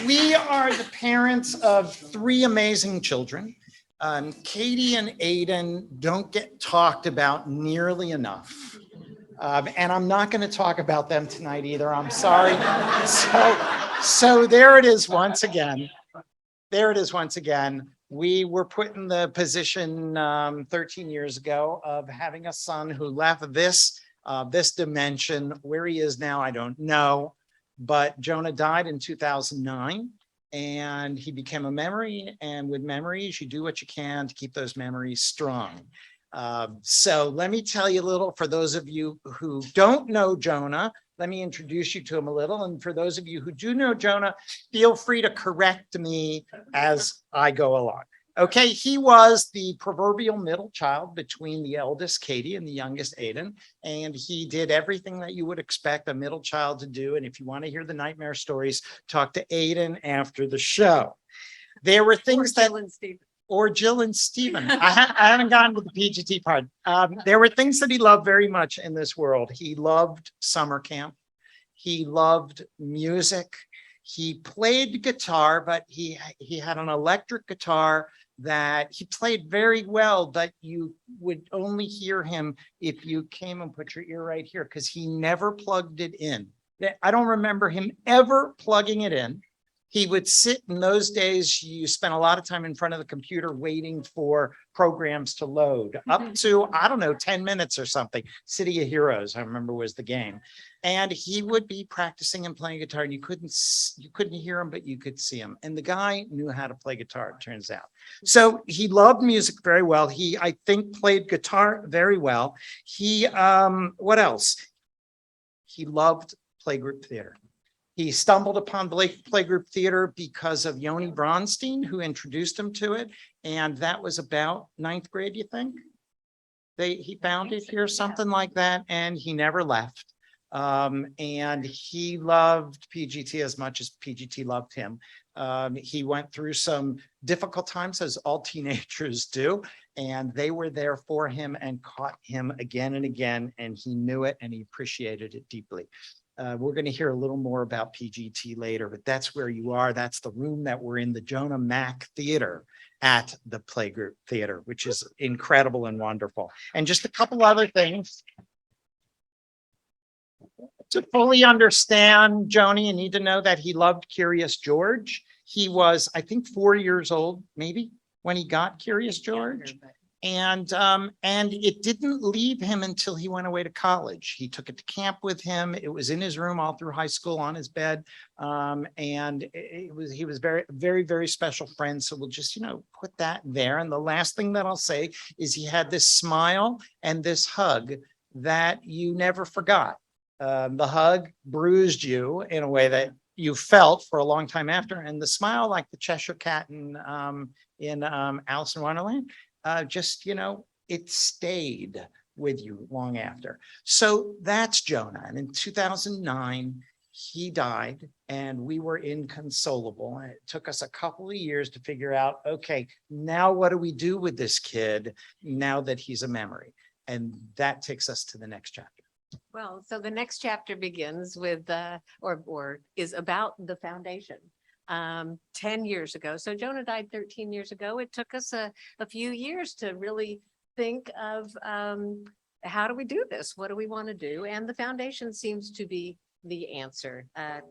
We are the parents of three amazing children. Katie and Aiden don't get talked about nearly enough. And I'm not going to talk about them tonight either. I'm sorry. So there it is once again. There it is once again. We were put in the position 13 years ago of having a son who left this dimension. Where he is now, I don't know. But Jonah died in 2009 and he became a memory. And with memories, you do what you can to keep those memories strong. So let me tell you a little, for those of you who don't know Jonah, let me introduce you to him a little. And for those of you who do know Jonah, feel free to correct me as I go along. Okay, he was the proverbial middle child between the eldest Katie and the youngest Aiden, and he did everything that you would expect a middle child to do. And if you want to hear the nightmare stories, talk to Aiden after the show. There were things that... Or Jill and Stephen. I haven't gotten to the PGT part. There were things that he loved very much in this world. He loved summer camp. He loved music. He played guitar, but he had an electric guitar that he played very well, but you would only hear him if you came and put your ear right here, because he never plugged it in. I don't remember him ever plugging it in. He would sit in those days, you spent a lot of time in front of the computer waiting for programs to load, up to, I don't know, 10 minutes or something. City of Heroes, I remember, was the game. And he would be practicing and playing guitar, and you couldn't hear him, but you could see him. And the guy knew how to play guitar, it turns out. So he loved music very well. He, I think, played guitar very well. He, what else? He loved playgroup theater. He stumbled upon playgroup theater because of Yoni Bronstein, who introduced him to it. And that was about ninth grade, you think? He found it here, something like that, and he never left. And he loved PGT as much as PGT loved him. He went through some difficult times, as all teenagers do, and they were there for him and caught him again and again, and he knew it and he appreciated it deeply. We're going to hear a little more about PGT later, but that's where you are. That's the room that we're in, the Jonah Mack Theater at the Playgroup Theater, which is incredible and wonderful. And just a couple other things. To fully understand Joni, you need to know that he loved Curious George. He was, I think, 4 years old, maybe, when he got Curious George. And it didn't leave him until he went away to college. He took it to camp with him. It was in his room all through high school on his bed. And he was very, very, very special friend. So we'll just, put that there. And the last thing that I'll say is he had this smile and this hug that you never forgot. The hug bruised you in a way that you felt for a long time after. And the smile, like the Cheshire Cat in Alice in Wonderland, just, it stayed with you long after. So that's Jonah. And in 2009, he died and we were inconsolable. And it took us a couple of years to figure out, okay, now what do we do with this kid now that he's a memory? And that takes us to the next chapter. Well, so the next chapter begins with, or is about the foundation. 10 years ago. So Jonah died 13 years ago. It took us a few years to really think of how do we do this? What do we want to do? And the foundation seems to be the answer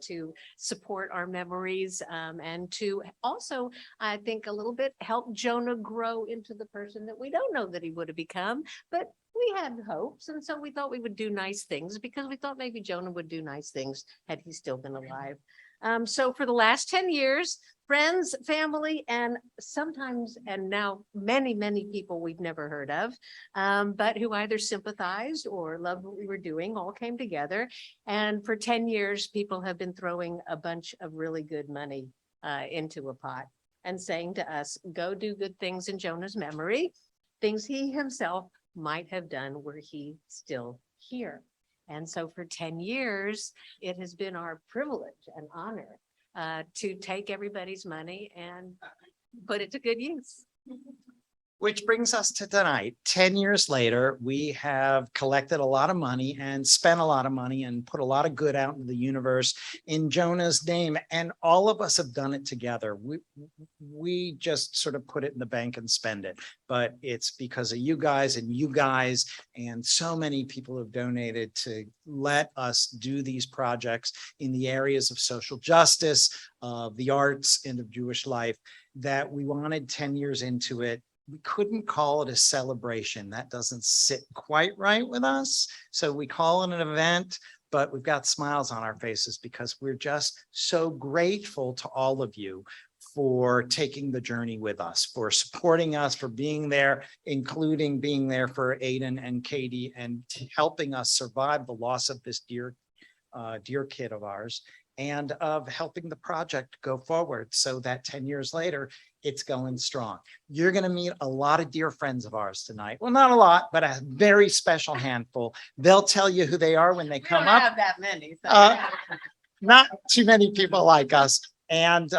to support our memories and to also, I think, a little bit help Jonah grow into the person that we don't know that he would have become, but we had hopes. And so we thought we would do nice things because we thought maybe Jonah would do nice things had he still been alive. So for the last 10 years, friends, family, and sometimes, and now many, many people we've never heard of, but who either sympathized or loved what we were doing, all came together. And for 10 years, people have been throwing a bunch of really good money into a pot and saying to us, go do good things in Jonah's memory, things he himself might have done were he still here. And so for 10 years, it has been our privilege and honor to take everybody's money and put it to good use. Which brings us to tonight. 10 years later, we have collected a lot of money and spent a lot of money and put a lot of good out into the universe in Jonah's name. And all of us have done it together. We just sort of put it in the bank and spend it. But it's because of you guys and so many people have donated to let us do these projects in the areas of social justice, of the arts, and of Jewish life, that we wanted 10 years into it. We couldn't call it a celebration. That doesn't sit quite right with us. So we call it an event, but we've got smiles on our faces because we're just so grateful to all of you for taking the journey with us, for supporting us, for being there, including being there for Aiden and Katie and helping us survive the loss of this dear kid of ours, and of helping the project go forward so that 10 years later, it's going strong. You're going to meet a lot of dear friends of ours tonight. Well, not a lot, but a very special handful. They'll tell you who they are when they We come don't up. have that many. Not too many people like us. And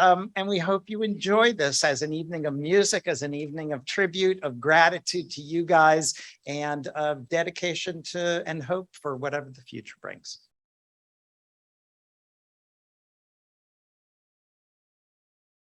we hope you enjoy this as an evening of music, as an evening of tribute, of gratitude to you guys, and of dedication to and hope for whatever the future brings.